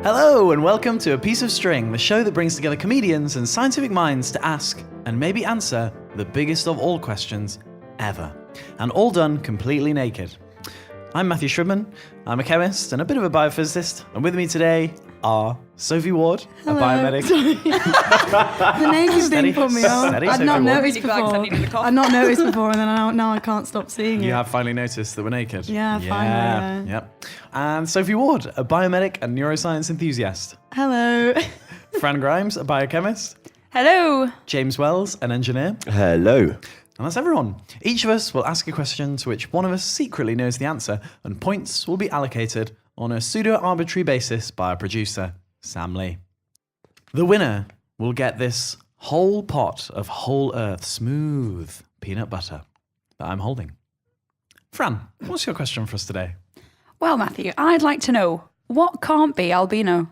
Hello and welcome to A Piece of String, the show that brings together comedians and scientific minds to ask and maybe answer the biggest of all questions ever. And all done completely naked. I'm Matthew Shribman, I'm a chemist and a bit of a biophysicist, and with me today are Sophie Ward, Hello. a biomedic. The naked thing put me off. I'd not noticed before. I'd not noticed before, and then now I can't stop seeing it. You have finally noticed that we're naked. Yeah, finally. Yep. And Sophie Ward, a biomedic and neuroscience enthusiast. Hello. Fran Grimes, a biochemist. Hello. James Wells, an engineer. Hello. And that's everyone. Each of us will ask a question to which one of us secretly knows the answer, and points will be allocated on a pseudo-arbitrary basis by our producer, Sam Lee. The winner will get this whole pot of whole earth smooth peanut butter that I'm holding. Fran, what's your question for us today? Well, Matthew, I'd like to know, what can't be albino?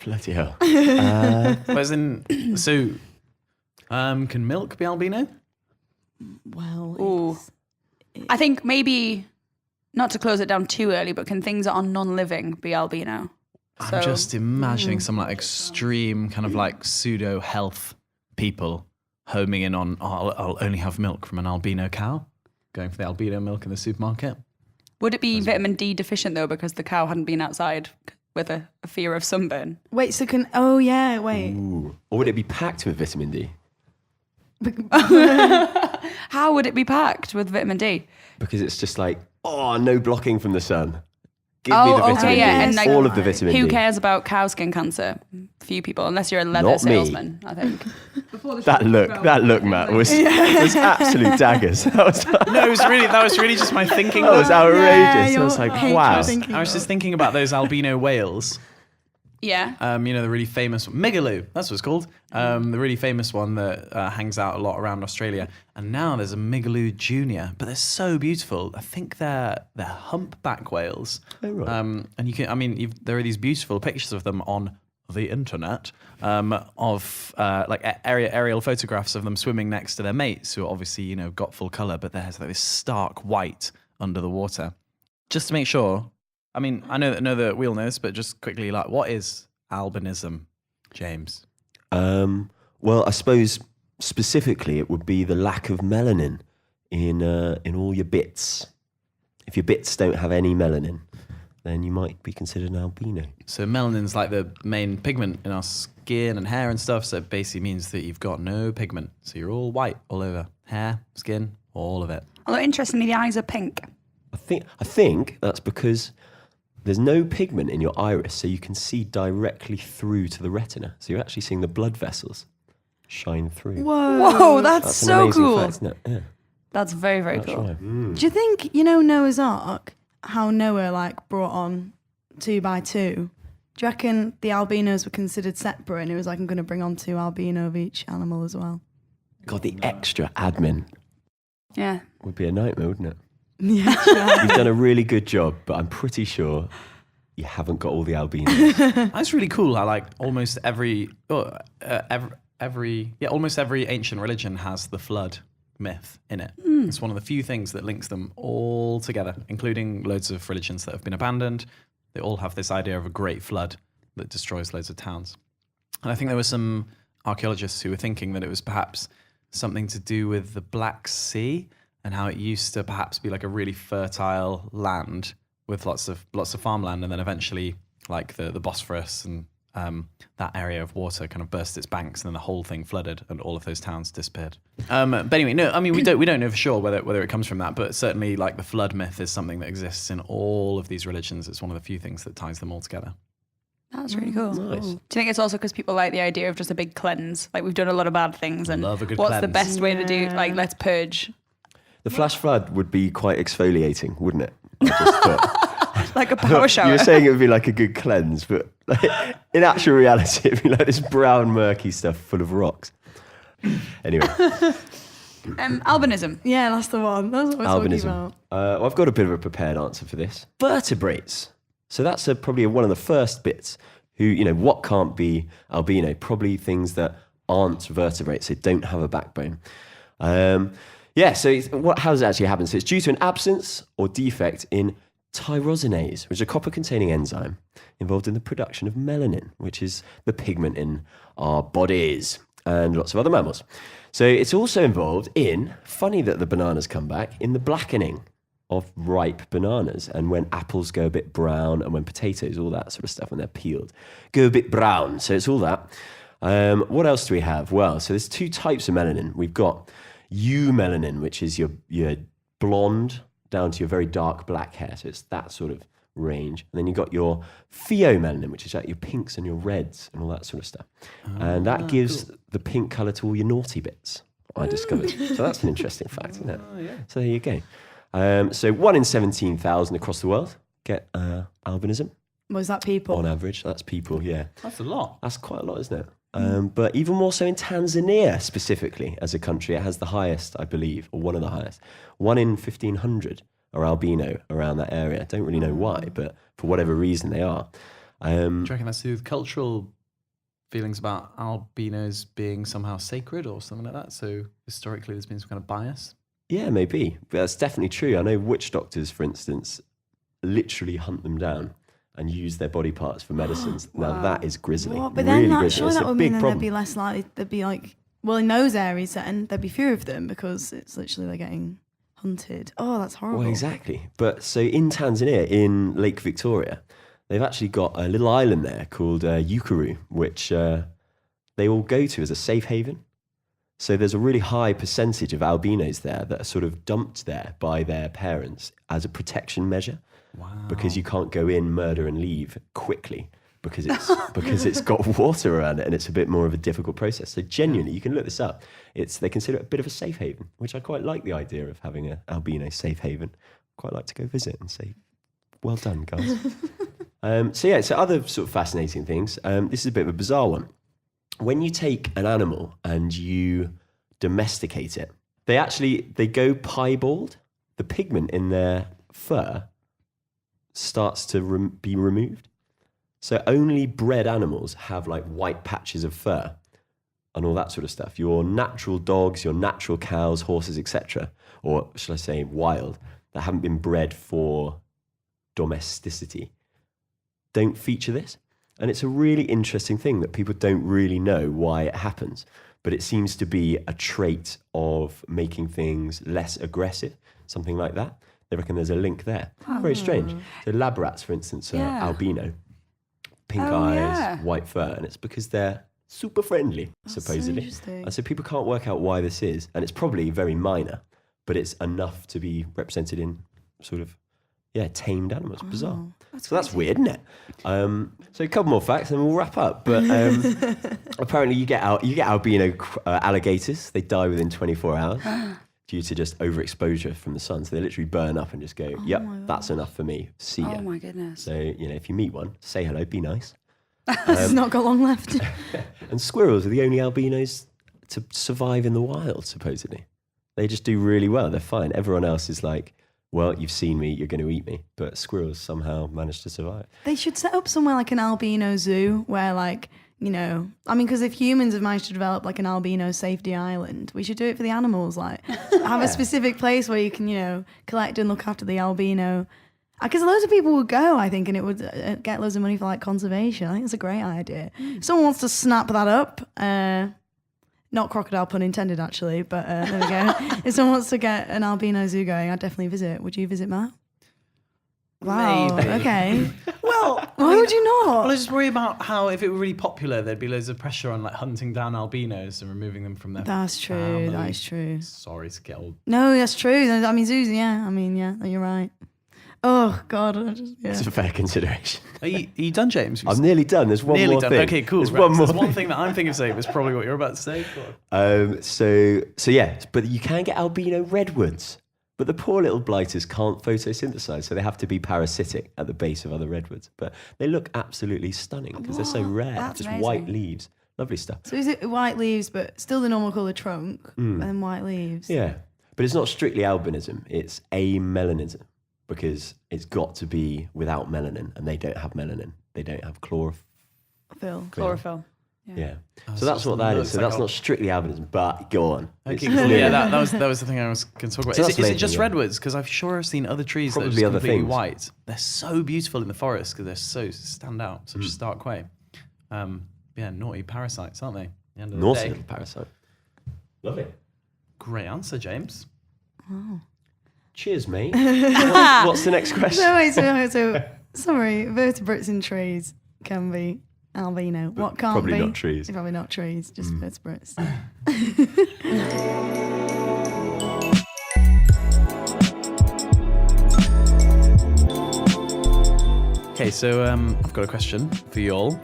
Bloody hell. Can milk be albino? Well, Ooh. I think maybe, not to close it down too early, but can things that are non-living be albino? I'm just imagining some like extreme kind of like pseudo health people homing in on, I'll only have milk from an albino cow, going for the albino milk in the supermarket. Would it be vitamin D deficient though, because the cow hadn't been outside with a fear of sunburn? wait, so can... Oh, yeah, wait. Ooh. Or would it be packed with vitamin D? How would it be packed with vitamin D? Because it's just like, no blocking from the sun. Give me the vitamin D. yeah, and like, all of the vitamin D. Who cares about cow skin cancer? Few people, unless you're a leather Not me. salesman, I think. That look, Matt, was absolute daggers. That was really just my thinking. was outrageous. Yeah, I was like, your wow. hatred thinking I was just thinking about those albino whales. Yeah. The really famous Migaloo, that's what it's called. The really famous one that hangs out a lot around Australia. And now there's a Migaloo Junior, but they're so beautiful. I think they're humpback whales. Oh, right. And you can, there are these beautiful pictures of them on the internet of aerial photographs of them swimming next to their mates, who are obviously got full color, but there's like this stark white under the water. Just to make sure. I mean, I know that we all know this, but just quickly, like, what is albinism, James? Well, I suppose specifically it would be the lack of melanin in all your bits. If your bits don't have any melanin, then you might be considered an albino. So melanin's like the main pigment in our skin and hair and stuff, so it basically means that you've got no pigment. So you're all white all over. Hair, skin, all of it. Although, interestingly, the eyes are pink. I think that's because there's no pigment in your iris, so you can see directly through to the retina. So you're actually seeing the blood vessels shine through. Whoa, that's an so amazing cool. fact, isn't it? Yeah, That's very, very that's cool. right. Do you think, Noah's Ark, how Noah, brought on 2 by 2? Do you reckon the albinos were considered separate and it was like, I'm going to bring on 2 albino of each animal as well? God, the extra admin Yeah. would be a nightmare, wouldn't it? Yeah, sure. You've done a really good job, but I'm pretty sure you haven't got all the albinos. That's really cool how almost every ancient religion has the flood myth in it. It's one of the few things that links them all together, including loads of religions that have been abandoned. They all have this idea of a great flood that destroys loads of towns. And I think there were some archaeologists who were thinking that it was perhaps something to do with the Black Sea and how it used to perhaps be like a really fertile land with lots of farmland, and then eventually the Bosphorus and that area of water kind of burst its banks, and then the whole thing flooded, and all of those towns disappeared. But anyway, no, I mean we don't know for sure whether it comes from that, but certainly the flood myth is something that exists in all of these religions. It's one of the few things that ties them all together. That's really cool. Nice. Do you think it's also because people like the idea of just a big cleanse? Like, we've done a lot of bad things, and Love a good what's the cleanse. best way to do? Let's purge. The flash flood would be quite exfoliating, wouldn't it? I just thought. Like a power shower. You were saying it would be like a good cleanse, but in actual reality, it'd be like this brown, murky stuff full of rocks. Anyway. Albinism. Yeah, that's the one. That's what we're talking about. Well, I've got a bit of a prepared answer for this. Vertebrates. So that's probably one of the first bits. What can't be albino? Probably things that aren't vertebrates. They don't have a backbone. So how does it actually happen? So it's due to an absence or defect in tyrosinase, which is a copper-containing enzyme involved in the production of melanin, which is the pigment in our bodies and lots of other mammals. So it's also involved in, funny that the bananas come back, in the blackening of ripe bananas, and when apples go a bit brown, and when potatoes, all that sort of stuff, when they're peeled, go a bit brown. So it's all that. What else do we have? Well, so there's 2 types of melanin. We've got eumelanin, which is your blonde down to your very dark black hair. So it's that sort of range. And then you've got your pheomelanin, which is like your pinks and your reds and all that sort of stuff. And that gives the pink colour to all your naughty bits, I discovered. So that's an interesting fact, isn't it? Yeah. So there you go. So 1 in 17,000 across the world get albinism. Was that people? On average, that's people, yeah. That's a lot. That's quite a lot, isn't it? But even more so in Tanzania specifically as a country, it has the highest, I believe, or one of the highest. 1 in 1,500 are albino around that area. I don't really know why, but for whatever reason they are. Do you reckon that's to do with cultural feelings about albinos being somehow sacred or something like that? So historically there's been some kind of bias? Yeah, maybe. But that's definitely true. I know witch doctors, for instance, literally hunt them down and use their body parts for medicines. Now that is grisly. What? But really then grisly. surely It's that a would big mean then problem. there'd be less likely, there'd be like, well, in those areas then, there'd be fewer of them because it's literally they're getting hunted. Oh, that's horrible. Well, exactly. But so in Tanzania, in Lake Victoria, they've actually got a little island there called Ukuru, which they all go to as a safe haven. So there's a really high percentage of albinos there that are sort of dumped there by their parents as a protection measure. Wow. Because you can't go in, murder and leave quickly because it's got water around it and it's a bit more of a difficult process. So genuinely, you can look this up. They consider it a bit of a safe haven, which I quite like the idea of having an albino safe haven. Quite like to go visit and say, well done, guys. So other sort of fascinating things. This is a bit of a bizarre one. When you take an animal and you domesticate it, they go piebald. The pigment in their fur starts to be removed. So only bred animals have like white patches of fur and all that sort of stuff. Your natural dogs, your natural cows, horses, etc., or shall I say wild, that haven't been bred for domesticity, don't feature this. And it's a really interesting thing that people don't really know why it happens. But it seems to be a trait of making things less aggressive, something like that. They reckon there's a link there. Very strange. So lab rats, for instance, are albino, pink eyes, white fur, and it's because they're super friendly, supposedly. And so people can't work out why this is, and it's probably very minor, but it's enough to be represented in sort of tamed animals. Bizarre. That's weird, isn't it? So a couple more facts, and we'll wrap up. But apparently, you get albino alligators. They die within 24 hours. Due to just overexposure from the sun. So they literally burn up and just go, yep, that's enough for me. See ya. Oh my goodness. So, if you meet one, say hello, be nice. It's not got long left. And squirrels are the only albinos to survive in the wild, supposedly. They just do really well. They're fine. Everyone else is like, well, you've seen me, you're going to eat me. But squirrels somehow manage to survive. They should set up somewhere like an albino zoo where because if humans have managed to develop like an albino safety island, we should do it for the animals. Like have a specific place where you can, collect and look after the albino. Because loads of people would go, I think, and it would get loads of money for like conservation. I think it's a great idea. If someone wants to snap that up, not crocodile pun intended actually, but there we go. If someone wants to get an albino zoo going, I'd definitely visit. Would you visit, Matt? Wow. Maybe. Okay. Well, Why would you not? Well, I just worry about how if it were really popular, there'd be loads of pressure on like hunting down albinos and removing them from their That's true. family. That is true. Sorry to get old. No, that's true. I mean, zoos, yeah. I mean, yeah, you're right. Oh, God. It's a fair consideration. Are you done, James? I'm nearly done. There's one Nearly more done. thing. Okay, cool. There's Right, one more there's one thing. thing that I'm thinking of saying was probably what you're about to say. Go on. So but you can get albino redwoods. But the poor little blighters can't photosynthesize, so they have to be parasitic at the base of other redwoods. But they look absolutely stunning because they're so rare. That's just amazing. white leaves. Lovely stuff. So is it white leaves, but still the normal colour trunk, and then white leaves? Yeah. But it's not strictly albinism. It's amelanism because it's got to be without melanin, and they don't have melanin. They don't have chlorophyll. Chlorophyll. Yeah. Oh, So that's what that is. So that's not strictly albinism, but go on. Okay, It's cool. clear. Yeah, that was the thing I was going to talk about. So Is that's it amazing, just yeah. redwoods? Because I'm sure I've seen other trees that are Probably just other completely things. white. They're so beautiful in the forest because they're so stand out, such a stark way. Naughty parasites, aren't they? At the end of the Naughty day. little parasite. Lovely. Great answer, James. Cheers, mate. What's the next question? So wait, so sorry, vertebrates in trees can be albino. What can't Probably be? not trees. Probably not trees, just vertebrates. Okay, so I've got a question for you all.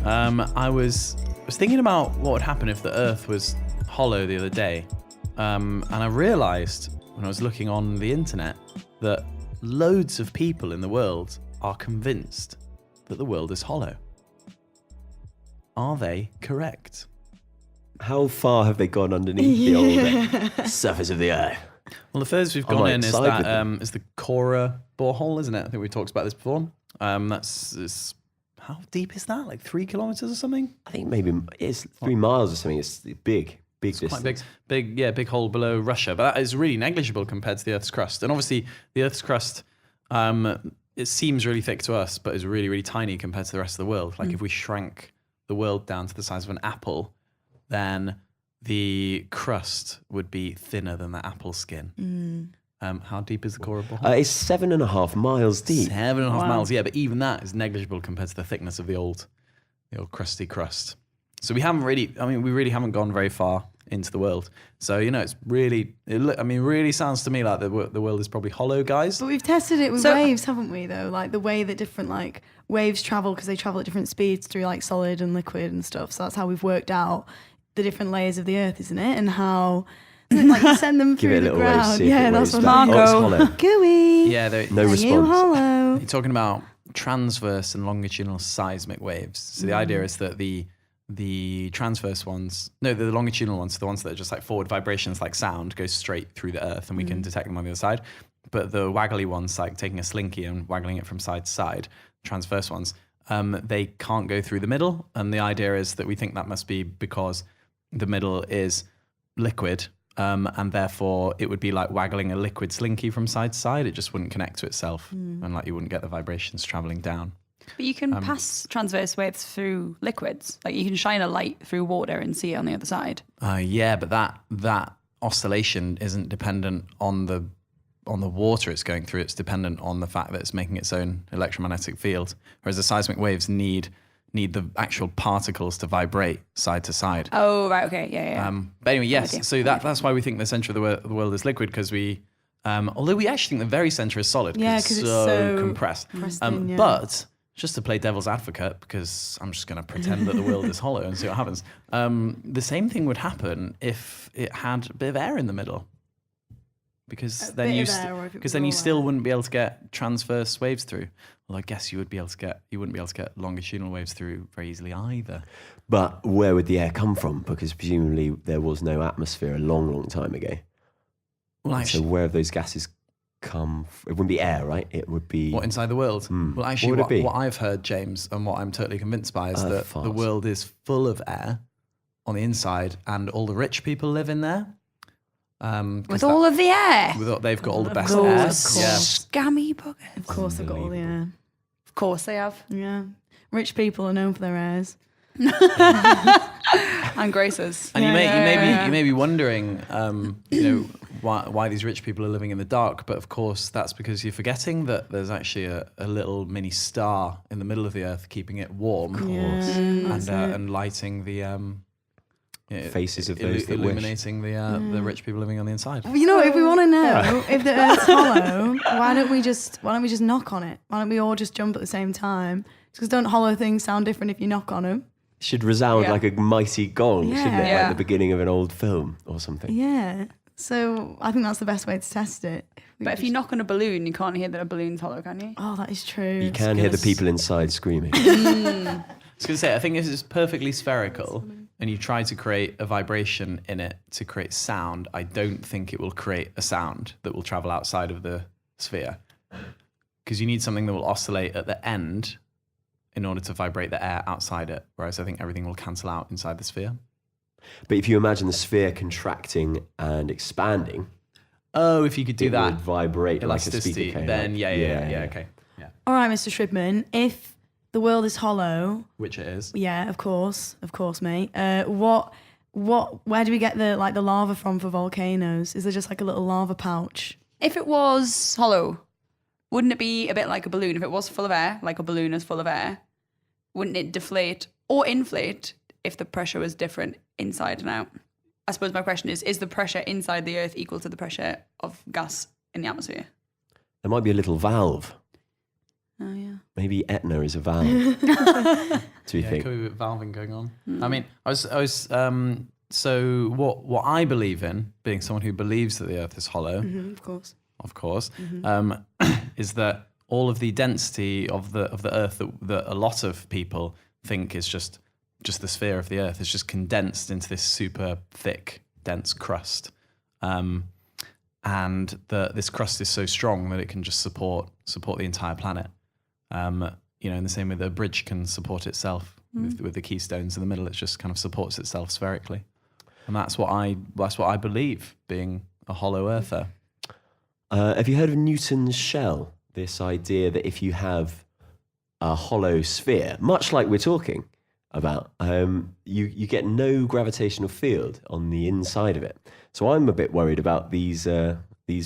I was thinking about what would happen if the Earth was hollow the other day, and I realised when I was looking on the internet that loads of people in the world are convinced that the world is hollow. Are they correct? How far have they gone underneath the old surface of the Earth? Well, the furthest we've I'm gone like in is side with them. that is the Cora borehole, isn't it? I think we talked about this before. That's how deep is that? Like 3 kilometers or something? I think maybe it's 3 miles or something. It's big distance. Quite big hole below Russia, but that is really negligible compared to the Earth's crust. And obviously, the Earth's crust, it seems really thick to us, but is really, really tiny compared to the rest of the world. Like if we shrank the world down to the size of an apple, then the crust would be thinner than the apple skin. How deep is the core of the borehole? It's 7.5 miles deep. 7.5 miles, yeah, but even that is negligible compared to the thickness of the old crusty crust. So we really haven't gone very far into the world. So, it's really, really sounds to me like the world is probably hollow, guys. But we've tested it with waves, haven't we, though? Like the way that different waves travel, because they travel at different speeds through like solid and liquid and stuff. So that's how we've worked out the different layers of the Earth, isn't it? And how like you send them Give through it a the little wave, ground. see if Yeah, it that's waves what back. I'm Oh, it's hollow. gooey. Yeah, No Are you response. hollow? You're talking about transverse and longitudinal seismic waves. So the idea is that the transverse ones, the longitudinal ones, the ones that are just like forward vibrations like sound, go straight through the Earth and we can detect them on the other side. But the waggly ones, like taking a slinky and waggling it from side to side, transverse ones, they can't go through the middle. And the idea is that we think that must be because the middle is liquid, and therefore it would be like waggling a liquid slinky from side to side. It just wouldn't connect to itself, and like you wouldn't get the vibrations traveling down. But you can pass transverse waves through liquids. Like you can shine a light through water and see it on the other side. Yeah, but that oscillation isn't dependent on the water it's going through. It's dependent on the fact that it's making its own electromagnetic field. Whereas the seismic waves need the actual particles to vibrate side to side. Oh, right, okay, yeah. But anyway, with you. yes. So that's why we think the center of the world is liquid, because we, although we actually think the very center is solid, Yeah, because 'cause it's it's so so compressed. pristine, yeah. But just to play devil's advocate, because I'm just going to pretend that the world is hollow and see what happens. The same thing would happen if it had a bit of air in the middle, because then you still wouldn't be able to get transverse waves through. Well, I guess you wouldn't be able to get longitudinal waves through very easily either. But where would the air come from? Because presumably there was no atmosphere a long, long time ago. Well, So actually, where have those gases come from? It wouldn't be air, right? It would be... what, inside the world? Well, actually, What would it be? what I've heard, James, and what I'm totally convinced by is that farts. the world is full of air on the inside, and all the rich people live in there. With all of the air. They've got all the best course, air. of course. Yeah. Scammy buggers. Of course, they've got all the air. Of course they have. Yeah, rich people are known for their airs. And graces. And you Yeah. may be wondering, why these rich people are living in the dark. But of course, that's because you're forgetting that there's actually a little mini star in the middle of the Earth, keeping it warm and lighting the Faces of those that wish. illuminating the rich people living on the inside. You know, if we want to know if the Earth's hollow, why don't we just knock on it? Why don't we all just jump at the same time? Because don't hollow things sound different if you knock on them? Should resound Yeah. like a mighty gong, shouldn't it? Yeah. Like the beginning of an old film or something. Yeah. So I think that's the best way to test it. But if you knock on a balloon, you can't hear that a balloon's hollow, can you? Oh, that is true. You can hear the people inside screaming. I was going to say, I think if it's perfectly spherical and you try to create a vibration in it to create sound, I don't think it will create a sound that will travel outside of the sphere. Because you need something that will oscillate at the end in order to vibrate the air outside it, whereas I think everything will cancel out inside the sphere. But if you imagine the sphere contracting and expanding, Oh, if you could do it that would vibrate like a elasticity, speaker cone. then like- yeah, okay. Yeah. All right, Mr. Shribman, if the world is hollow, Which it is. yeah, of course, mate. Where do we get the lava from for volcanoes? Is there just like a little lava pouch? If it was hollow, wouldn't it be a bit like a balloon? If it was full of air, like a balloon is full of air, wouldn't it deflate or inflate if the pressure was different inside and out? I suppose my question is the pressure inside the Earth equal to the pressure of gas in the atmosphere? There might be a little valve. Oh, yeah. Maybe Etna is a valve. Do you Yeah, think? could be a bit valving going on. I mean, so what I believe in, being someone who believes that the Earth is hollow, Of course. is that all of the density of the Earth that a lot of people think is just the sphere of the Earth is just condensed into this super thick, dense crust, and this crust is so strong that it can just support the entire planet. In the same way that a bridge can support itself with the keystones in the middle, it just kind of supports itself spherically, and that's what I believe, being a hollow earther. Have you heard of Newton's shell? This idea that if you have a hollow sphere, much like we're talking about, you get no gravitational field on the inside of it. So I'm a bit worried about these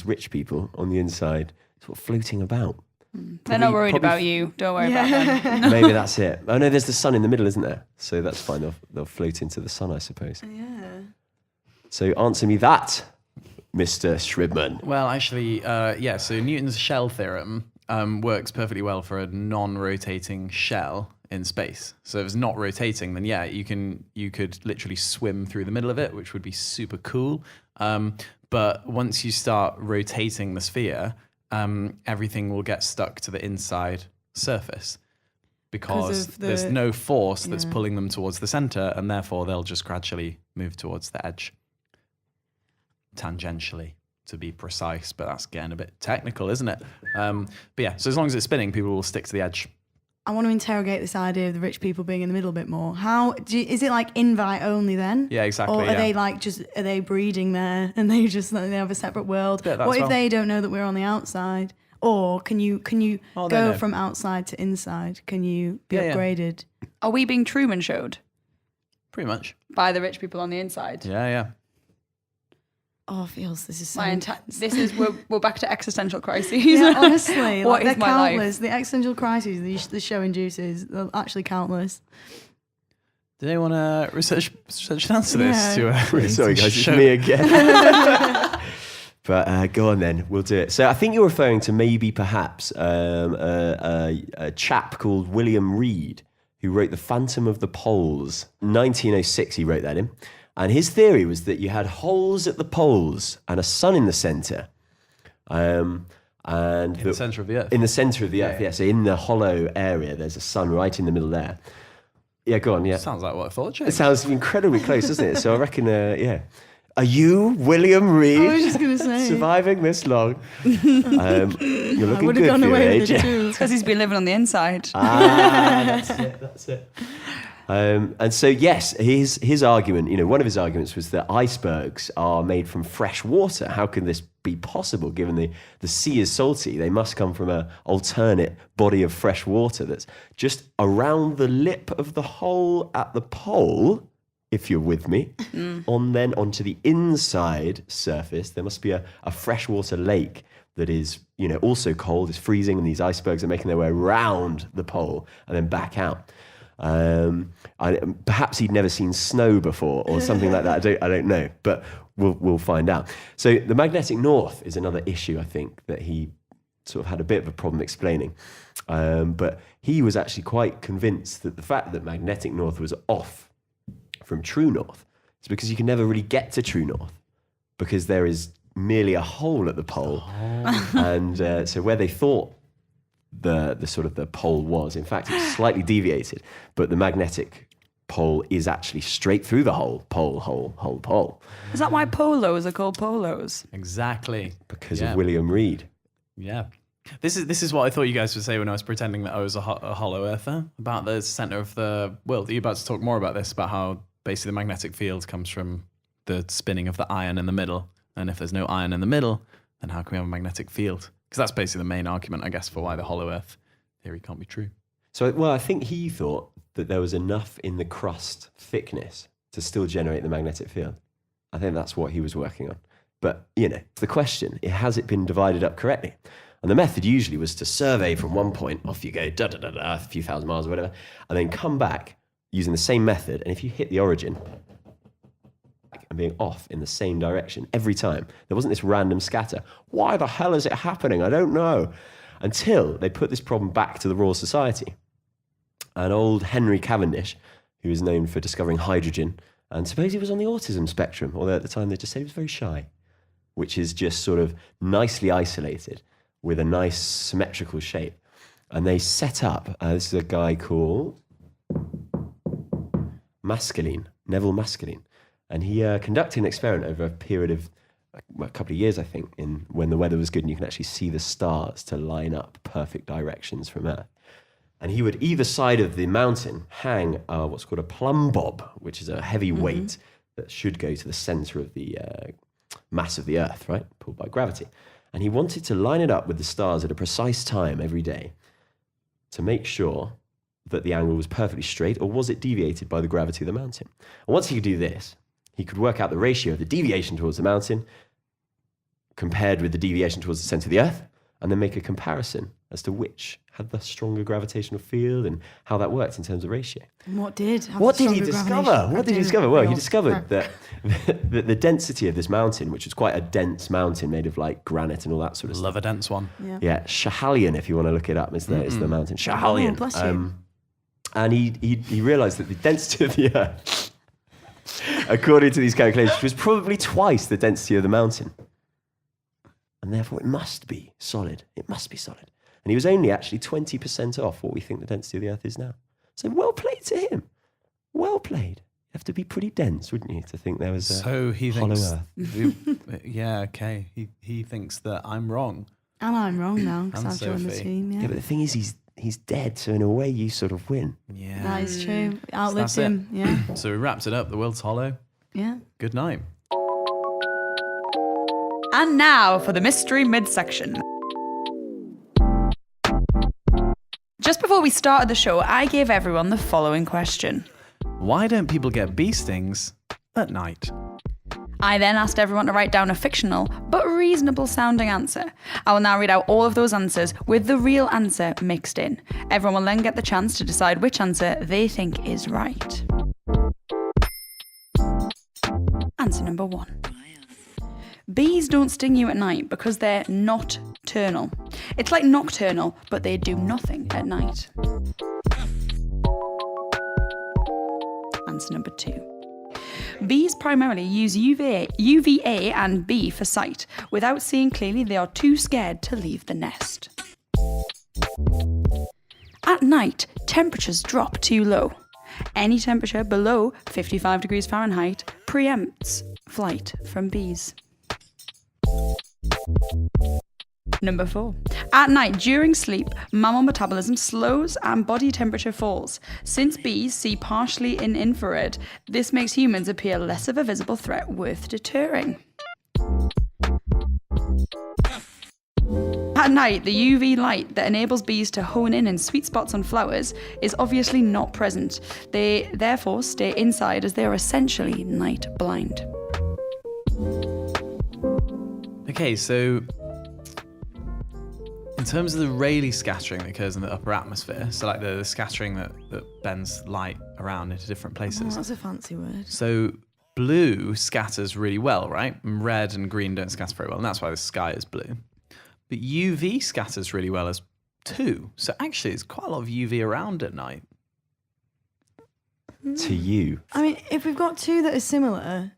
rich people on the inside sort of floating about. They're not worried about you. Don't worry about them. Maybe that's it. Oh no, there's the sun in the middle, isn't there? So that's fine. They'll float into the sun, I suppose. Yeah. So answer me that, Mr. Shribman. Well, actually, so Newton's shell theorem works perfectly well for a non-rotating shell in space. So if it's not rotating, then you could literally swim through the middle of it, which would be super cool. But once you start rotating the sphere, everything will get stuck to the inside surface because there's no force that's pulling them towards the center, and therefore they'll just gradually move towards the edge. Tangentially, to be precise, but that's getting a bit technical, isn't it? But yeah, so as long as it's spinning, people will stick to the edge. I want to interrogate this idea of the rich people being in the middle a bit more. Is it like invite only then? Yeah, exactly. Or are they breeding there and they have a separate world? What if they don't know that we're on the outside? Or can you go from outside to inside? Can you be upgraded? Are we being Truman showed Pretty much. by the rich people on the inside? Yeah. Oh, feels this is so we're back to existential crises. Yeah, honestly, What they're is my countless. The existential crises the show induces, they're actually countless. Do they want to research an answer to this? Yeah. Sorry guys, it's me again. But go on then, we'll do it. So I think you're referring to maybe perhaps a chap called William Reed, who wrote The Phantom of the Poles. 1906 he wrote that in. And his theory was that you had holes at the poles and a sun in the centre. And in the centre of the Earth. In the centre of the Earth, yeah. So in the hollow area, there's a sun right in the middle there. Yeah, go on, yeah. Sounds like what I thought, James. It sounds incredibly close, doesn't it? So I reckon, yeah. Are you, William Reed, I was just going to say. surviving this long? You're looking would have good gone for your away age. with it too. Because he's been living on the inside. That's it. And so, yes, his argument, one of his arguments was that icebergs are made from fresh water. How can this be possible, given the sea is salty? They must come from an alternate body of fresh water that's just around the lip of the hole at the pole, if you're with me. Then onto the inside surface, there must be a freshwater lake that is, also cold, is freezing, and these icebergs are making their way around the pole and then back out. Perhaps he'd never seen snow before or something like that. I don't know, but we'll find out. So the magnetic north is another issue, I think, that he sort of had a bit of a problem explaining. But he was actually quite convinced that the fact that magnetic north was off from true north is because you can never really get to true north because there is merely a hole at the pole. And so where they thought the sort of the pole was, in fact, it's slightly deviated, but the magnetic pole is actually straight through the hole. Pole. Is that why polos are called polos? Exactly. Because of William Reed. Yeah. This is what I thought you guys would say when I was pretending that I was a hollow earther about the center of the world. Are you about to talk more about this, about how basically the magnetic field comes from the spinning of the iron in the middle? And if there's no iron in the middle, then how can we have a magnetic field? Because that's basically the main argument, I guess, for why the hollow earth theory can't be true. So, well, I think he thought that there was enough in the crust thickness to still generate the magnetic field. I think that's what he was working on. But, the question, has it been divided up correctly? And the method usually was to survey from one point, off you go, a few thousand miles or whatever, and then come back using the same method. And if you hit the origin and being off in the same direction every time, there wasn't this random scatter. Why the hell is it happening? I don't know. Until they put this problem back to the Royal Society. And old Henry Cavendish, who was known for discovering hydrogen, and suppose he was on the autism spectrum, although at the time they just said he was very shy, which is just sort of nicely isolated with a nice symmetrical shape. And they set up, this is a guy called Neville Maskelyne. And he conducted an experiment over a period of a couple of years, I think, when the weather was good and you can actually see the stars to line up perfect directions from Earth. And he would, either side of the mountain, hang what's called a plumb bob, which is a heavy weight that should go to the center of the mass of the Earth, right? Pulled by gravity. And he wanted to line it up with the stars at a precise time every day to make sure that the angle was perfectly straight, or was it deviated by the gravity of the mountain? And once he could do this, he could work out the ratio of the deviation towards the mountain compared with the deviation towards the center of the Earth, and then make a comparison as to which had the stronger gravitational field and how that worked in terms of ratio. And what did he discover? What did he discover? Well, he discovered that the density of this mountain, which was quite a dense mountain made of like granite and all that sort of stuff. Love a dense one. Yeah. Schiehallion, if you want to look it up, is the mountain. Schiehallion. Oh, bless you. And he realized that the density of the Earth, according to these calculations, was probably twice the density of the mountain. And therefore it must be solid. It must be solid. And he was only actually 20% off what we think the density of the Earth is now. So well played to him. Well played. You have to be pretty dense, wouldn't you, to think there was a hollow Earth. Yeah, okay. He thinks that I'm wrong. And I'm wrong now, because And I've joined the Sophie. team. Yeah, but the thing is, he's dead, so in a way you sort of win. Yeah. That is true. Outlived that's it. him. Yeah. So we wrapped it up. The world's hollow. Yeah. Good night. And now for the mystery midsection. Just before we started the show, I gave everyone the following question. Why don't people get bee stings at night? I then asked everyone to write down a fictional but reasonable sounding answer. I will now read out all of those answers with the real answer mixed in. Everyone will then get the chance to decide which answer they think is right. Answer number 1. Bees don't sting you at night because they're nocturnal. It's like nocturnal, but they do nothing at night. Answer number 2. Bees primarily use UVA and B for sight. Without seeing clearly, they are too scared to leave the nest. At night, temperatures drop too low. Any temperature below 55 degrees Fahrenheit preempts flight from bees. Number 4. At night, during sleep, mammal metabolism slows and body temperature falls. Since bees see partially in infrared, this makes humans appear less of a visible threat worth deterring. At night, the UV light that enables bees to hone in sweet spots on flowers is obviously not present. They therefore stay inside as they are essentially night blind. Okay, so in terms of the Rayleigh scattering that occurs in the upper atmosphere, so like the scattering that bends light around into different Oh, places. that's a fancy word. So blue scatters really well, right? And red and green don't scatter very well, and that's why the sky is blue. But UV scatters really well as too. So actually, there's quite a lot of UV around at night. To you. I mean, if we've got two that are similar,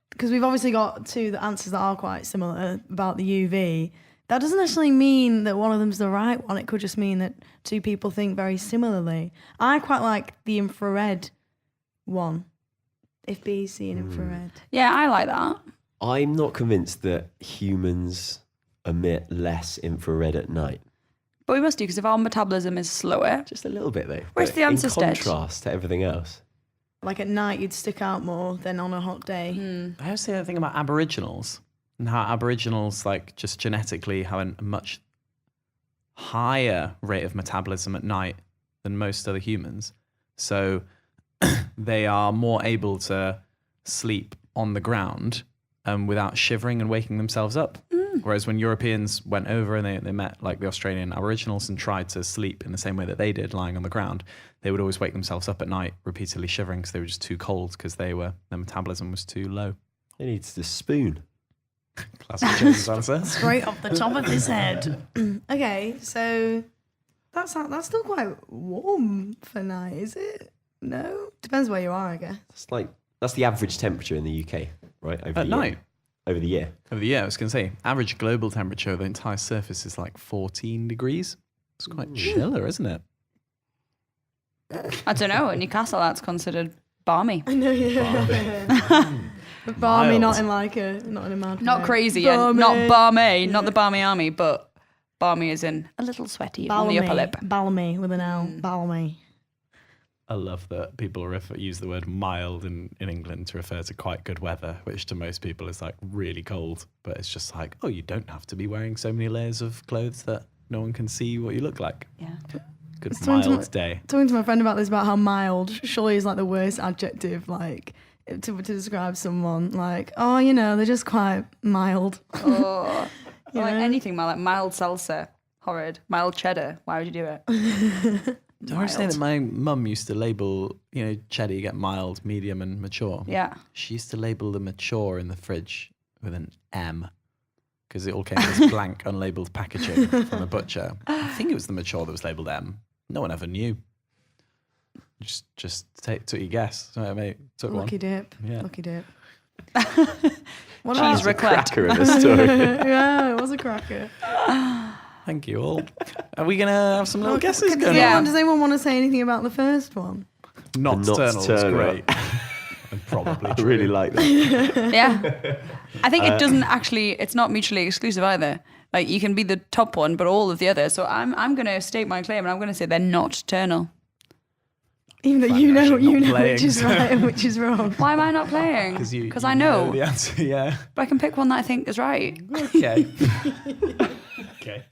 because we've obviously got two that answers that are quite similar about the UV, that doesn't necessarily mean that one of them's the right one. It could just mean that two people think very similarly. I quite like the infrared one, if bees see an infrared. Yeah, I like that. I'm not convinced that humans emit less infrared at night. But we must do, because if our metabolism is slower, Just a little bit though. Where's But the answer, in Sted? contrast to everything else. Like at night, you'd stick out more than on a hot day. I always say that thing about Aboriginals and how Aboriginals, like, just genetically have a much higher rate of metabolism at night than most other humans. So they are more able to sleep on the ground without shivering and waking themselves up. Whereas when Europeans went over and they met like the Australian Aboriginals and tried to sleep in the same way that they did, lying on the ground, they would always wake themselves up at night repeatedly shivering because they were just too cold because their metabolism was too low. He needs the spoon. Classic James answer. Straight off the top of his head. Okay, so that's still quite warm for night, is it? No? Depends where you are, I guess. That's the average temperature in the UK, right? Over At the night? year. Over the year. Over the year, I was going to say, average global temperature of the entire surface is like 14 degrees. It's quite chiller, isn't it? I don't know. At Newcastle, that's considered balmy. I know, yeah. But balmy, Mild. not in a mad Not way. crazy, yeah. Balmy. Not balmy, not the balmy army, but balmy is in a little sweaty on the upper lip. Balmy with an L. Balmy. I love that people use the word mild in England to refer to quite good weather, which to most people is like really cold. But it's just like, oh, you don't have to be wearing so many layers of clothes that no one can see what you look like. Yeah. Good talking to mild my- day. Talking to my friend about this, about how mild surely is like the worst adjective, like to describe someone. Like, oh, they're just quite mild. Oh, You like know? anything mild, like mild salsa, horrid. Mild cheddar, why would you do it? I always say that my mum used to label, cheddar, you get mild, medium, and mature. Yeah. She used to label the mature in the fridge with an M because it all came in this blank, unlabeled packaging from the butcher. I think it was the mature that was labeled M. No one ever knew. Just took your guess. So, mate, took Lucky one. dip. Yeah. Lucky dip. Cheese What about? raclette. Cracker of a story. Yeah, it was a cracker. Thank you all. Are we going to have some little guesses going Yeah. on? Does anyone want to say anything about the first one? Nocturnal is Nocturnal. great. And probably I true. really like that. Yeah. I think it doesn't actually, it's not mutually exclusive either. Like you can be the top one, but all of the others. So I'm going to state my claim and I'm going to say they're nocturnal. Even though Fine, you know actually not which playing, is right and which is wrong. Why am I not playing? Because I know. the answer, yeah. But I can pick one that I think is right. Okay. Okay.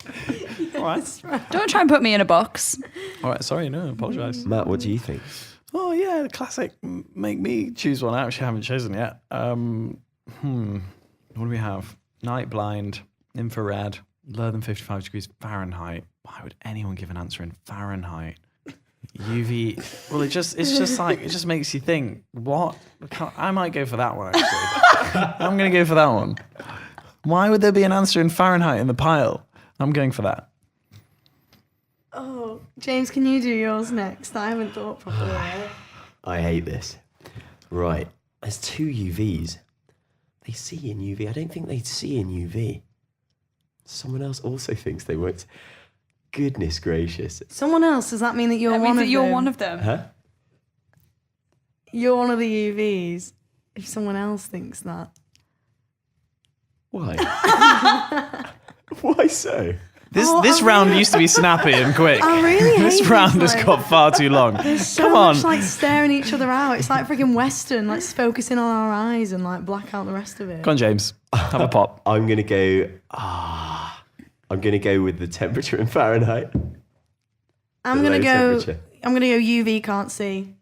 All right. Don't try and put me in a box. All right. Sorry. No, I apologise. Matt, what do you think? Oh yeah, the classic. Make me choose one. I actually haven't chosen yet. What do we have? Night blind, infrared, lower than 55 degrees Fahrenheit. Why would anyone give an answer in Fahrenheit? UV. Well, it's just like it just makes you think. What? I might go for that one. Actually, I'm going to go for that one. Why would there be an answer in Fahrenheit in the pile? I'm going for that. Oh, James, can you do yours next? I haven't thought properly. I hate this. Right. There's two UVs. They see in UV. I don't think they see in UV. Someone else also thinks they won't. Goodness gracious. Someone else, does that mean that you're That one means of that you're them? one of them. Huh? You're one of the UVs. If someone else thinks that. Why? Why so? This round used to be snappy and quick. I really hate This round this, has like- got far too long. There's so Come on. much like staring each other out. It's like freaking Western, like focusing on our eyes and like black out the rest of it. Come on, James. Have a pop. I'm gonna go. With the temperature in Fahrenheit. I'm the gonna low go. temperature. I'm gonna go UV. Can't see.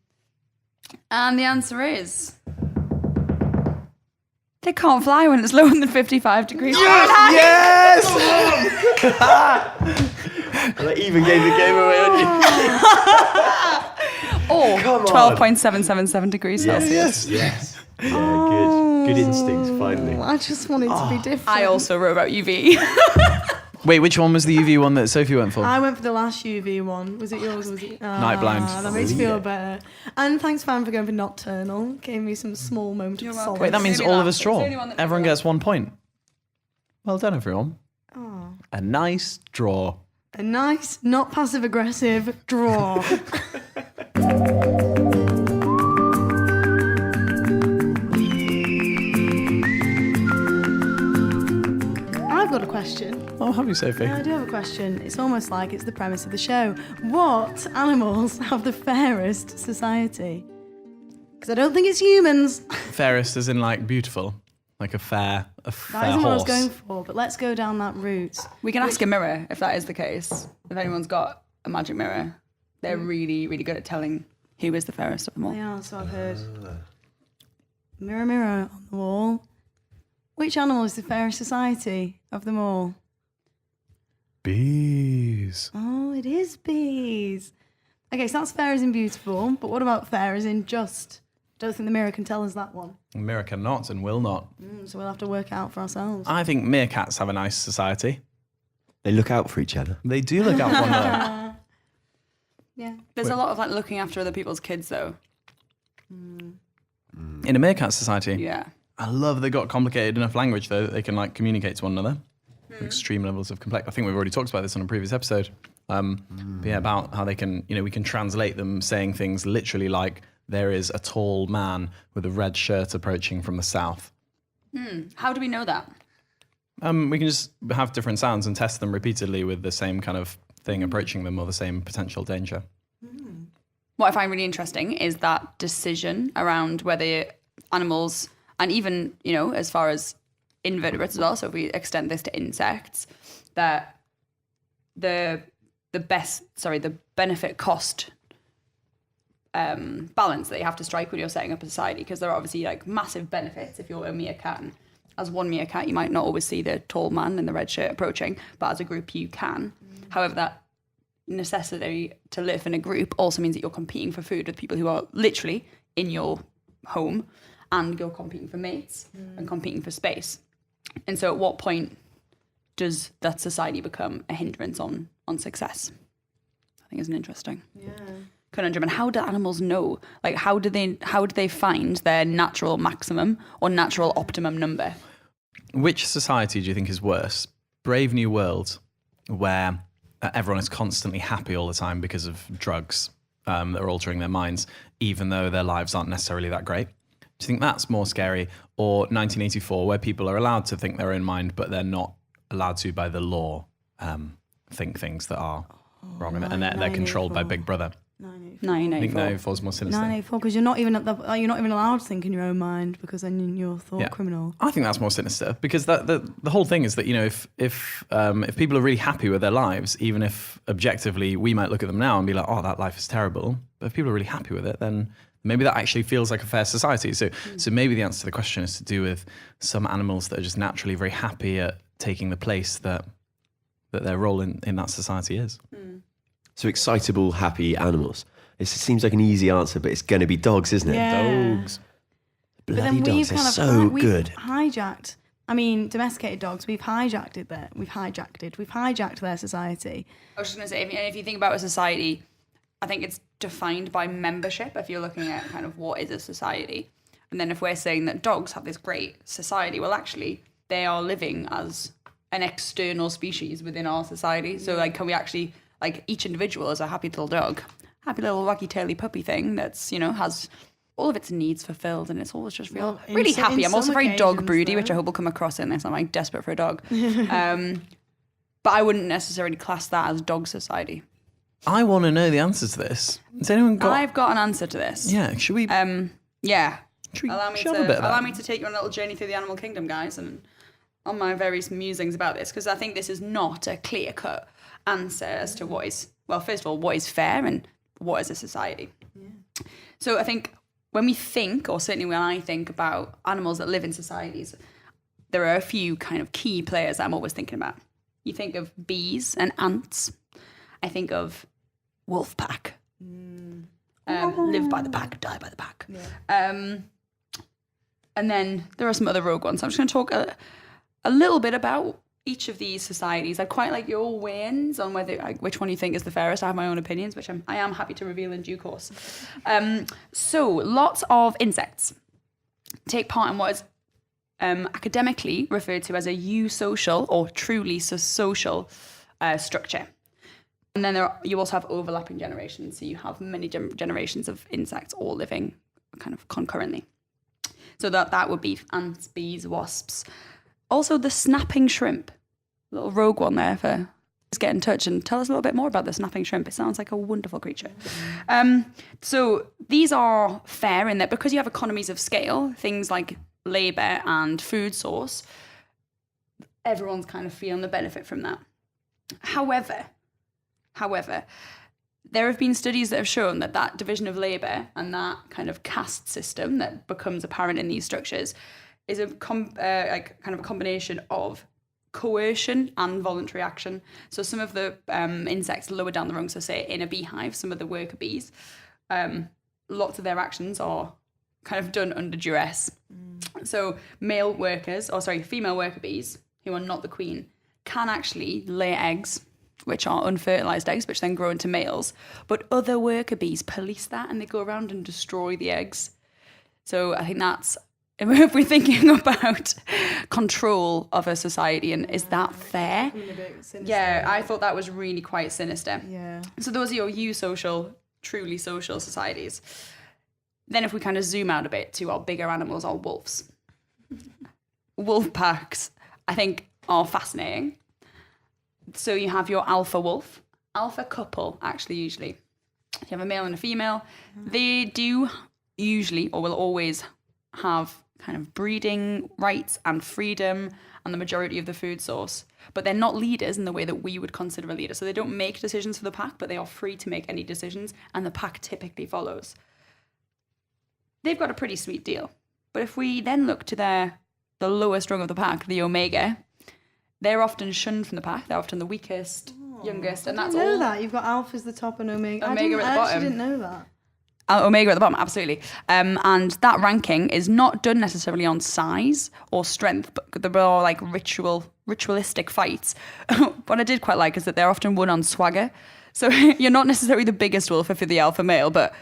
And the answer is they can't fly when it's lower than 55 degrees Fahrenheit. Yes! I even gave the game away on you. Or Come on. 12.777 degrees Celsius. Yes. Yeah, good instincts, finally. I just wanted to be different. I also wrote about UV. Wait, which one was the UV one that Sophie went for? I went for the last UV one. Was it yours? Was it Night blind. That makes me feel better. And thanks, Fran, for going for nocturnal. Gave me some small moment You're of welcome. solace. Wait, that means Maybe all that. of us It's draw. the only one that Everyone figured gets 1 point. Well done, everyone. Oh, A nice draw. a nice, not passive aggressive draw. I've got a question. Oh, have you, Sophie? I do have a question. It's almost like it's the premise of the show. What animals have the fairest society? Because I don't think it's humans. Fairest as in like beautiful, like a fair That horse. isn't what I was going for, but let's go down that route. We can ask a mirror if that is the case. If anyone's got a magic mirror, they're really, really good at telling who is the fairest of them all. They are, so I've heard. Mirror, mirror on the wall. Which animal is the fairest society of them all? Bees. Oh, it is bees. Okay, so that's fair as in beautiful, but what about fair as in just? Don't think the mirror can tell us that one. Mirror cannot and will not. So we'll have to work it out for ourselves. I think meerkats have a nice society. They look out for each other. They do look out for one another. Yeah. There's a lot of like looking after other people's kids though. In a meerkat society, Yeah. I love they got complicated enough language though that they can like communicate to one another. Extreme levels of complexity. I think we've already talked about this on a previous episode. But yeah, about how they can, we can translate them saying things literally like there is a tall man with a red shirt approaching from the south. How do we know that? We can just have different sounds and test them repeatedly with the same kind of thing approaching them or the same potential danger. What I find really interesting is that decision around whether animals, and even, as far as invertebrates as well, so if we extend this to insects, that the benefit cost balance that you have to strike when you're setting up a society, because there are obviously like massive benefits if you're a meerkat, and as one meerkat you might not always see the tall man in the red shirt approaching, but as a group you can. However, that necessity to live in a group also means that you're competing for food with people who are literally in your home, and you're competing for mates and competing for space. And so at what point does that society become a hindrance on success? I think it's an interesting conundrum. And how do animals know? Like how do they find their natural maximum or natural optimum number? Which society do you think is worse? Brave New World, where everyone is constantly happy all the time because of drugs that are altering their minds, even though their lives aren't necessarily that great? Do you think that's more scary? Or 1984, where people are allowed to think their own mind, but they're not allowed to, by the law, think things that are wrong, and they're controlled by Big Brother? 984. I think 984 is more sinister. 984, because you're not even allowed to think in your own mind, because then you're thought criminal. I think that's more sinister, because the whole thing is that if people are really happy with their lives, even if objectively we might look at them now and be like, oh, that life is terrible, but if people are really happy with it, then maybe that actually feels like a fair society. So maybe the answer to the question is to do with some animals that are just naturally very happy at taking the place that their role in that society is. So excitable, happy animals. It seems like an easy answer, but it's going to be dogs, isn't it? Yeah. Dogs. Bloody dogs, they're so good. Hijacked. I mean, domesticated dogs. We've hijacked their society. I was just going to say, if you think about a society, I think it's defined by membership if you're looking at kind of what is a society. And then if we're saying that dogs have this great society, well, actually, they are living as an external species within our society. So, like, can we actually, like, each individual is a happy little dog, happy little waggy-taily puppy thing that's, has all of its needs fulfilled, and it's always just really happy. I'm also very dog broody, which I hope will come across in this. I'm, like, desperate for a dog. But I wouldn't necessarily class that as dog society. I want to know the answer to this. Has anyone got... I've got an answer to this. Yeah, should we... Yeah. Should we Allow me shove a bit of that? allow me to take you on a little journey through the animal kingdom, guys, and on my various musings about this, because I think this is not a clear-cut answer as to what is, well, first of all, what is fair and what is a society. Yeah. So I think when we think, or certainly when I think about animals that live in societies, there are a few kind of key players that I'm always thinking about. You think of bees and ants. I think of wolf pack. Live by the pack, die by the pack. Yeah. And then there are some other rogue ones. So I'm just going to talk a little bit about each of these societies. I'd quite like your weigh-ins on which one you think is the fairest. I have my own opinions, which I am happy to reveal in due course. So lots of insects take part in what is academically referred to as a eusocial or truly social structure. And then you also have overlapping generations. So you have many generations of insects all living kind of concurrently. So that would be ants, bees, wasps. Also the snapping shrimp. little rogue one there for just get in touch and tell us a little bit more about the snapping shrimp. It sounds like a wonderful creature. So these are fair in that because you have economies of scale, things like labour and food source, everyone's kind of feeling the benefit from that. However, there have been studies that have shown that that division of labour and that kind of caste system that becomes apparent in these structures is a kind of a combination of coercion and voluntary action. So some of the insects lower down the rung, so say in a beehive, some of the worker bees, lots of their actions are kind of done under duress. So female worker bees, who are not the queen, can actually lay eggs, which are unfertilized eggs, which then grow into males. But other worker bees police that and they go around and destroy the eggs. So I think that's, if we're thinking about control of a society and is that fair? Yeah, I thought that was really quite sinister. Yeah. So those are your eusocial, truly social societies. Then if we kind of zoom out a bit to our bigger animals, our wolves. Wolf packs, I think, are fascinating. So you have your alpha wolf, alpha couple, actually, usually. You have a male and a female. They do usually, or will always, have kind of breeding rights and freedom and the majority of the food source. But they're not leaders in the way that we would consider a leader. So they don't make decisions for the pack, but they are free to make any decisions, and the pack typically follows. They've got a pretty sweet deal. But if we then look to the lowest rung of the pack, the omega, they're often shunned from the pack. They're often the weakest, youngest, and that's I know all. that. You've got alphas the top and omega. Omega at the I bottom. actually didn't know that. Omega at the bottom, absolutely. And that ranking is not done necessarily on size or strength, but they're all like ritualistic fights. What I did quite like is that they're often won on swagger. So you're not necessarily the biggest wolf if you're the alpha male, but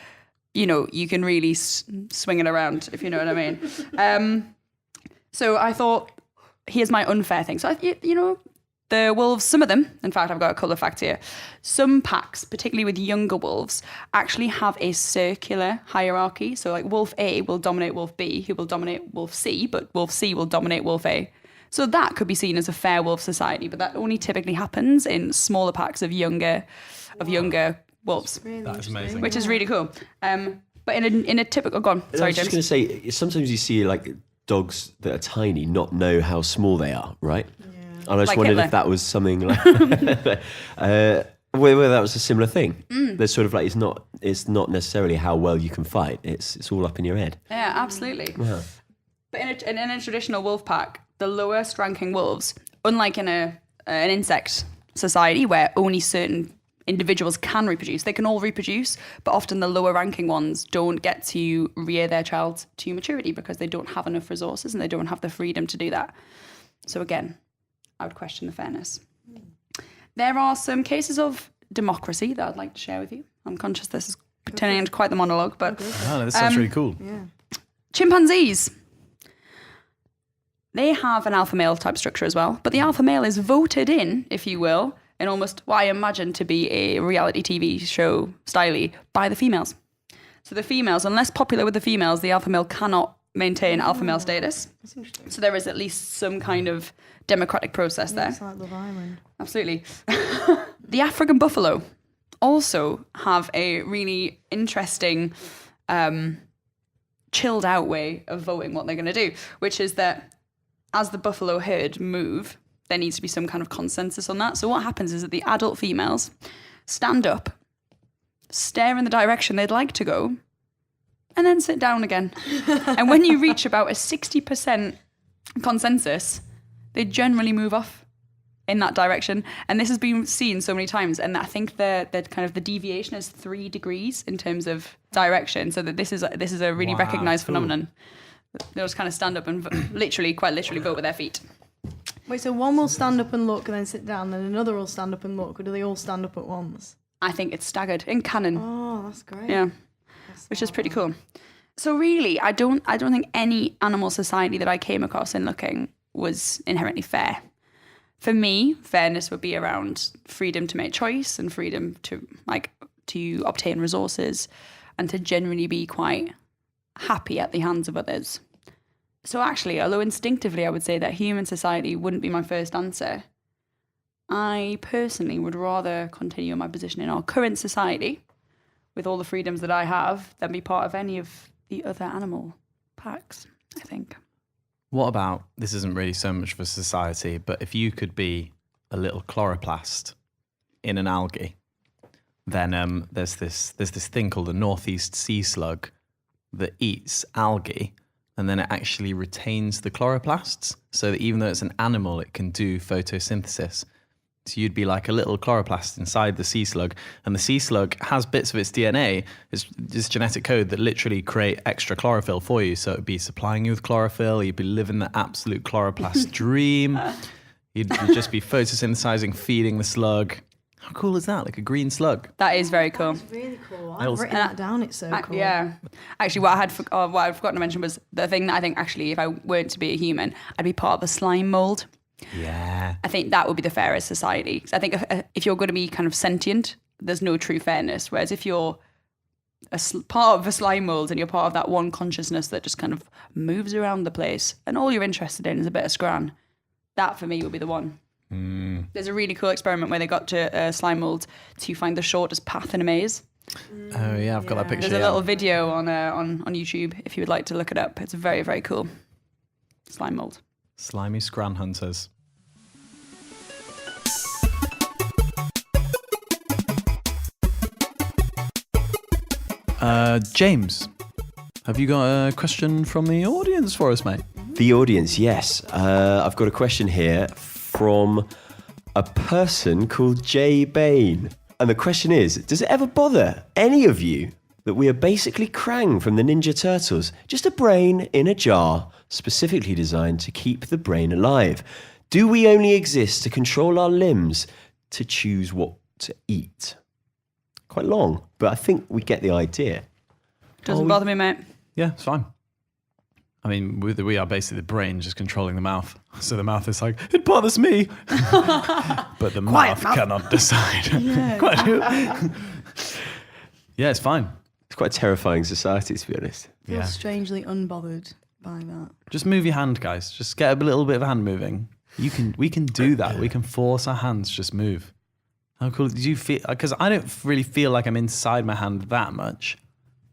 you can really swing it around, if you know what I mean. So I thought, here's my unfair thing. So, the wolves, some of them, in fact, I've got a couple of facts here. Some packs, particularly with younger wolves, actually have a circular hierarchy. So like wolf A will dominate wolf B, who will dominate wolf C, but wolf C will dominate wolf A. So that could be seen as a fair wolf society, but that only typically happens in smaller packs of younger wolves, Really That is interesting. amazing. which is really cool. But in a typical, go on, I sorry, was just James. going to say, sometimes you see like dogs that are tiny not know how small they are, right? And I just Like wondered Hitler. if that was something like whether that was a similar thing. There's sort of like it's not necessarily how well you can fight. It's all up in your head. Yeah, absolutely. Yeah. But in a traditional wolf pack, the lowest ranking wolves, unlike in an insect society where only certain individuals can reproduce, they can all reproduce, but often the lower ranking ones don't get to rear their child to maturity because they don't have enough resources and they don't have the freedom to do that. So again, I would question the fairness. There are some cases of democracy that I'd like to share with you. I'm conscious this is turning into quite the monologue, but Oh, this sounds really cool. Yeah. chimpanzees. They have an alpha male type structure as well, but the alpha male is voted in, if you will, in almost what I imagine to be a reality TV show style by the females. So the females, unless popular with the females, the alpha male cannot maintain alpha male status. That's interesting. So there is at least some kind of democratic process there. It's like Love Island. Absolutely. The African buffalo also have a really interesting, chilled out way of voting what they're going to do, which is that as the buffalo herd move, there needs to be some kind of consensus on that. So what happens is that the adult females stand up, stare in the direction they'd like to go, and then sit down again. And when you reach about a 60% consensus, they generally move off in that direction. And this has been seen so many times. And I think the kind of the deviation is 3 degrees in terms of direction. So that this is a really Wow, recognized cool. phenomenon. They'll just kind of stand up and quite literally vote with their feet. Wait, so one will stand up and look and then sit down, and another will stand up and look, or do they all stand up at once? I think it's staggered in canon. Oh, that's great. Yeah. Which is pretty cool. So really, I don't think any animal society that I came across in looking was inherently fair. For me, fairness would be around freedom to make choice and freedom to obtain resources and to generally be quite happy at the hands of others. So actually, although instinctively I would say that human society wouldn't be my first answer, I personally would rather continue in my position in our current society with all the freedoms that I have than be part of any of the other animal packs, I think. What about, this isn't really so much for society, but if you could be a little chloroplast in an algae, then there's this thing called a northeast sea slug that eats algae, and then it actually retains the chloroplasts, so that even though it's an animal, it can do photosynthesis. So you'd be like a little chloroplast inside the sea slug, and the sea slug has bits of its DNA, it's genetic code that literally create extra chlorophyll for you. So it'd be supplying you with chlorophyll, you'd be living the absolute chloroplast dream. You'd just be photosynthesizing, feeding the slug. How cool is that? Like a green slug. That is very cool. It's really cool. I I've also- written that down. It's so cool. Yeah. Actually, what I'd forgotten to mention was the thing that I think actually, if I weren't to be a human, I'd be part of a slime mold. Yeah. I think that would be the fairest society. 'Cause I think if you're going to be kind of sentient, there's no true fairness. Whereas if you're part of a slime mold and you're part of that one consciousness that just kind of moves around the place and all you're interested in is a bit of scran, that for me would be the one. There's a really cool experiment where they got to slime mold to find the shortest path in a maze. Oh yeah, I've got that picture. There's a little video on YouTube if you would like to look it up. It's very, very cool. Slime mold. Slimy scran hunters. James, have you got a question from the audience for us, mate? The audience, yes. I've got a question here from a person called Jay Bain. And the question is, does it ever bother any of you that we are basically Krang from the Ninja Turtles? Just a brain in a jar, specifically designed to keep the brain alive. Do we only exist to control our limbs, to choose what to eat? Quite long, but I think we get the idea. Doesn't bother me, mate. Yeah, it's fine. I mean, we are basically the brain just controlling the mouth. So the mouth is like, it bothers me. But the mouth cannot decide. Yeah. Yeah, it's fine. It's quite a terrifying society, to be honest. I feel Yeah. strangely unbothered by that. Just move your hand, guys. Just get a little bit of hand moving. We can do that. We can force our hands to just move. How cool do you feel? Because I don't really feel like I'm inside my hand that much,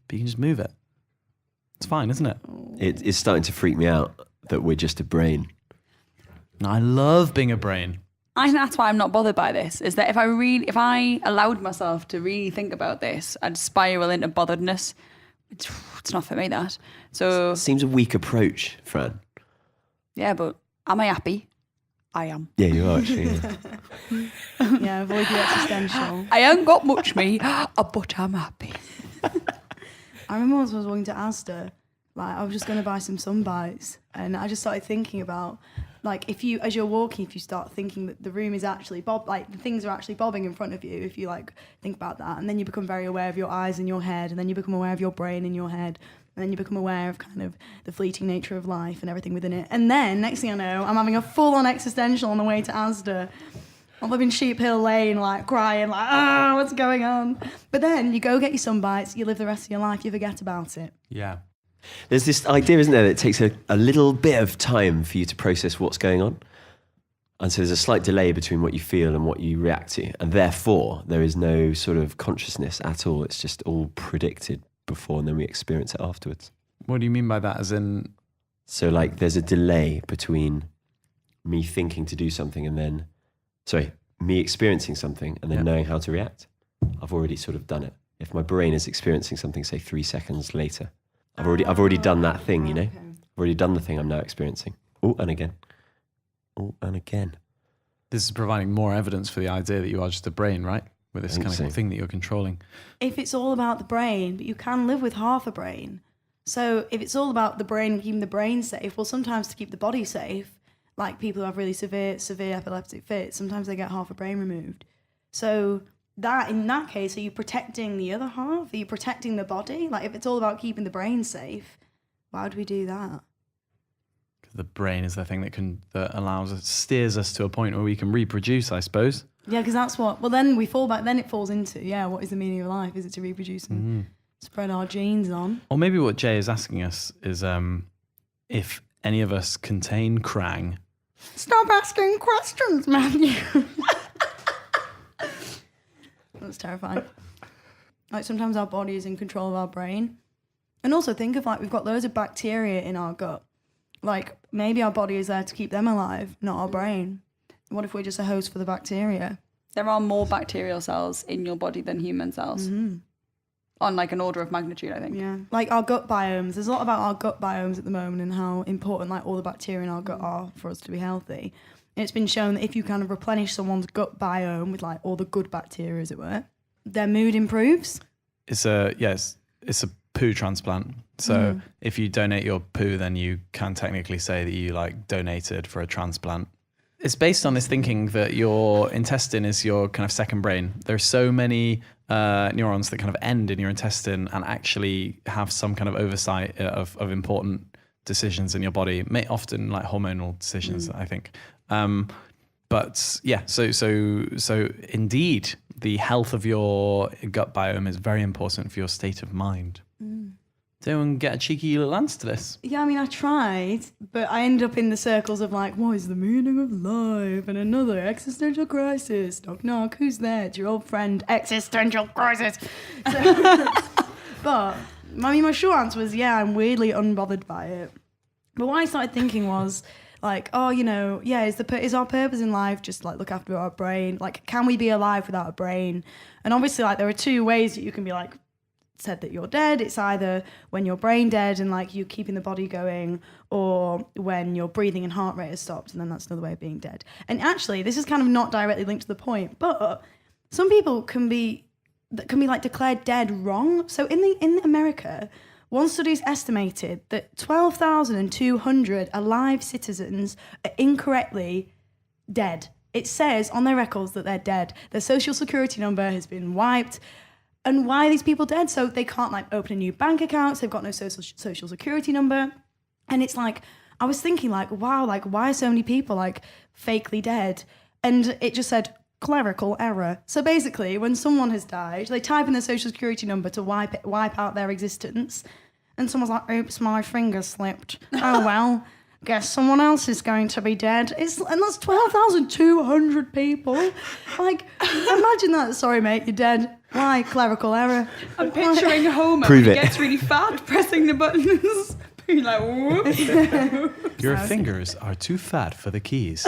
but you can just move it. It's fine, isn't it? It's starting to freak me out that we're just a brain. No, I love being a brain. I think that's why I'm not bothered by this, is that if I allowed myself to really think about this, I'd spiral into botheredness. It's not for me, that. So, Seems a weak approach, Fran. yeah, but am I happy? I am. Yeah, you are actually. Yeah. Yeah, avoid the existential. I ain't got much me, but I'm happy. I remember once I was walking to Asda, like I was just going to buy some sun bites, and I just started thinking about, like, if you, as you're walking, if you start thinking that the room is actually like the things are actually bobbing in front of you, if you like think about that, and then you become very aware of your eyes and your head, and then you become aware of your brain in your head, and then you become aware of kind of the fleeting nature of life and everything within it. And then next thing I know, I'm having a full-on existential on the way to Asda. I'm living Sheep Hill Lane, like crying, like, what's going on? But then you go get your sun bites, you live the rest of your life, you forget about it. Yeah. There's this idea, isn't there, that it takes a little bit of time for you to process what's going on. And so there's a slight delay between what you feel and what you react to. And therefore, there is no sort of consciousness at all. It's just all predicted before, and then we experience it afterwards. What do you mean by that? As in, So like there's a delay between me thinking to do something and then, me experiencing something and then knowing how to react. I've already sort of done it. If my brain is experiencing something, say 3 seconds later, I've already done that thing, you know? Okay. I've already done the thing I'm now experiencing. Oh, and again. Oh, and again. this is providing more evidence for the idea that you are just a brain, right? With this I think kind of so. thing that you're controlling. If it's all about the brain, but you can live with half a brain. So if it's all about the brain, keeping the brain safe, well, sometimes to keep the body safe, like people who have really severe epileptic fits, sometimes they get half a brain removed. So that, in that case, are you protecting the other half? Are you protecting the body? Like, if it's all about keeping the brain safe, why would we do that? The brain is the thing that allows us, steers us to a point where we can reproduce, I suppose. Yeah, because that's what, well, then we fall back, then it falls into, what is the meaning of life? Is it to reproduce and spread our genes on? Or maybe what Jay is asking us is if any of us contain Krang. Stop asking questions, Matthew. That's terrifying. Like sometimes our body is in control of our brain. And also think of like we've got loads of bacteria in our gut. Like maybe our body is there to keep them alive, not our brain. What if we're just a host for the bacteria? There are more bacterial cells in your body than human cells. On like an order of magnitude, I think. Yeah. Like our gut biomes. There's a lot about our gut biomes at the moment and how important like all the bacteria in our gut are for us to be healthy. And it's been shown that if you kind of replenish someone's gut biome with like all the good bacteria, as it were, their mood improves. It's a poo transplant. So if you donate your poo, then you can technically say that you like donated for a transplant. It's based on this thinking that your intestine is your kind of second brain. There are so many neurons that kind of end in your intestine and actually have some kind of oversight of important decisions in your body, often like hormonal decisions, I think. But yeah, so indeed, the health of your gut biome is very important for your state of mind. Did anyone get a cheeky little answer to this? Yeah, I mean, I tried, but I ended up in the circles of like, what is the meaning of life? And another existential crisis. Knock, knock, who's there? It's your old friend, existential crisis. So, but, I mean, my short answer was, yeah, I'm weirdly unbothered by it. But what I started thinking was, like, oh, you know, yeah, is our purpose in life just like look after our brain? Like, can we be alive without a brain? And obviously, like, there are two ways that you can be like, said that you're dead. It's either when you're brain dead and like you're keeping the body going, or when your breathing and heart rate has stopped, and then that's another way of being dead. And actually, this is kind of not directly linked to the point, but some people can be like declared dead wrong. So in America, one study's estimated that 12,200 alive citizens are incorrectly dead. It says on their records that they're dead. Their social security number has been wiped. And why are these people dead? So they can't like open a new bank account. So they've got no social security number. And it's like, I was thinking like, wow, like why are so many people like fakely dead? And it just said clerical error. So basically when someone has died, they type in their social security number to wipe out their existence. And someone's like, oops, my finger slipped. Oh, well, guess someone else is going to be dead. And that's 12,200 people. Like, imagine that. Sorry, mate, you're dead. Why? Clerical error. I'm picturing Homer Prove when it. he gets really fat pressing the buttons. Being like, whoops. Your fingers are too fat for the keys.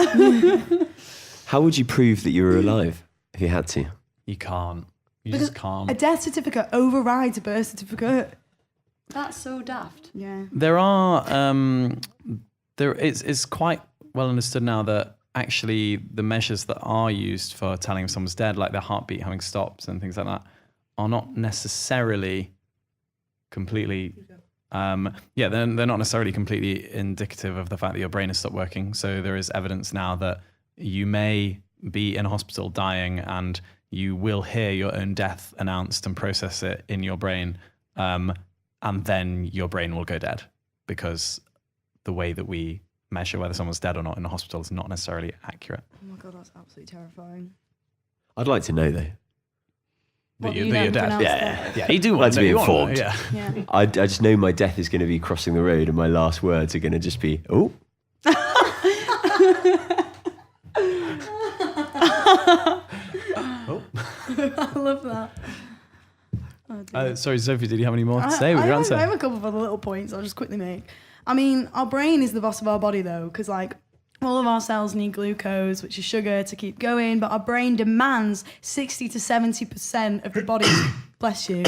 How would you prove that you were alive if you had to? You can't. You Because just can't. a death certificate overrides a birth certificate. That's so daft. Yeah. There are it's quite well understood now that actually the measures that are used for telling if someone's dead, like their heartbeat having stopped and things like that, are not necessarily completely they're not necessarily completely indicative of the fact that your brain has stopped working. So there is evidence now that you may be in a hospital dying and you will hear your own death announced and process it in your brain, and then your brain will go dead, because the way that we measure whether someone's dead or not in a hospital is not necessarily accurate. Oh my God, that's absolutely terrifying. I'd like to know though. What, That you you're don't dead. pronounce Yeah, it? yeah. You do Like want to to be you want to know, informed. Yeah. Yeah. I just know my death is going to be crossing the road and my last words are going to just be, oh. I love that. Oh, dear. Sorry, Sophie, did you have any more to say with your I answer? have a couple of other little points I'll just quickly make. I mean, our brain is the boss of our body though, because like all of our cells need glucose, which is sugar, to keep going, but our brain demands 60 to 70% of the body's bless you.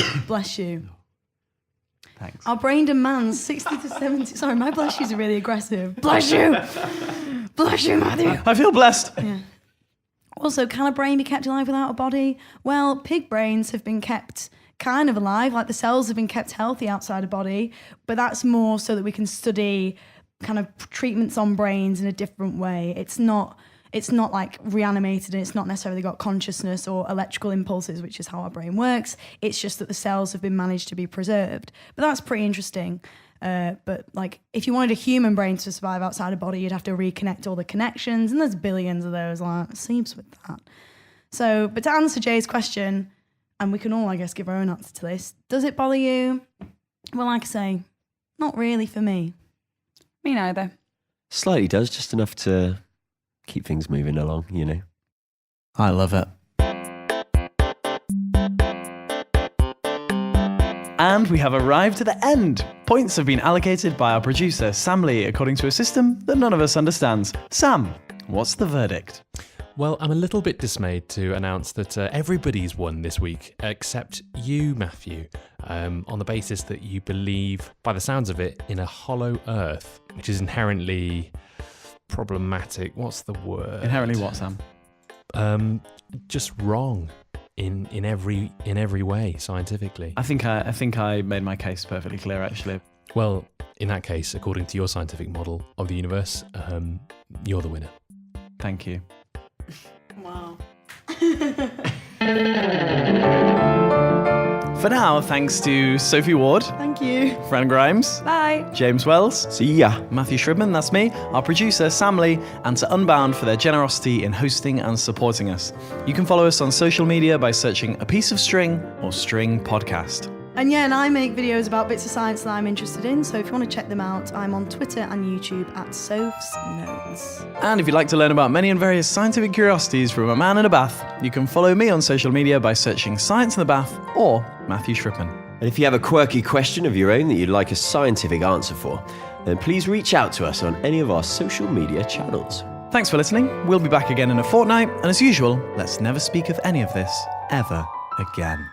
Thanks. Our brain demands 60 to 70. Sorry, my bless yous are really aggressive. Bless you, Matthew. I feel blessed. Yeah. Also, can a brain be kept alive without a body? Well, pig brains have been kept kind of alive, like the cells have been kept healthy outside a body, but that's more so that we can study kind of treatments on brains in a different way. It's not like reanimated, and it's not necessarily got consciousness or electrical impulses, which is how our brain works. It's just that the cells have been managed to be preserved. But that's pretty interesting. But like, if you wanted a human brain to survive outside a body, you'd have to reconnect all the connections, and there's billions of those. Like, seems with that. So, but to answer Jay's question, and we can all, I guess, give our own answer to this. Does it bother you? Well, like I say, not really for me. Me neither. Slightly does, just enough to keep things moving along, you know. I love it. And we have arrived at the end. Points have been allocated by our producer, Sam Lee, according to a system that none of us understands. Sam, what's the verdict? Well, I'm a little bit dismayed to announce that everybody's won this week, except you, Matthew, on the basis that you believe, by the sounds of it, in a hollow earth, which is inherently problematic. What's the word? Inherently what, Sam? Just wrong in every way, scientifically. I think I made my case perfectly clear, actually. Well, in that case, according to your scientific model of the universe, you're the winner. Thank you. Wow. For now, thanks to Sophie Ward, Thank you. Fran Grimes, Bye. James Wells, See ya. Matthew Shribman, that's me, our producer Sam Lee, and to Unbound for their generosity in hosting and supporting us. You can follow us on social media by searching A Piece of String or String Podcast. And I make videos about bits of science that I'm interested in, so if you want to check them out, I'm on Twitter and YouTube at Soph's Notes. And if you'd like to learn about many and various scientific curiosities from a man in a bath, you can follow me on social media by searching Science in the Bath or Matthew Shribman. And if you have a quirky question of your own that you'd like a scientific answer for, then please reach out to us on any of our social media channels. Thanks for listening. We'll be back again in a fortnight, and as usual, let's never speak of any of this ever again.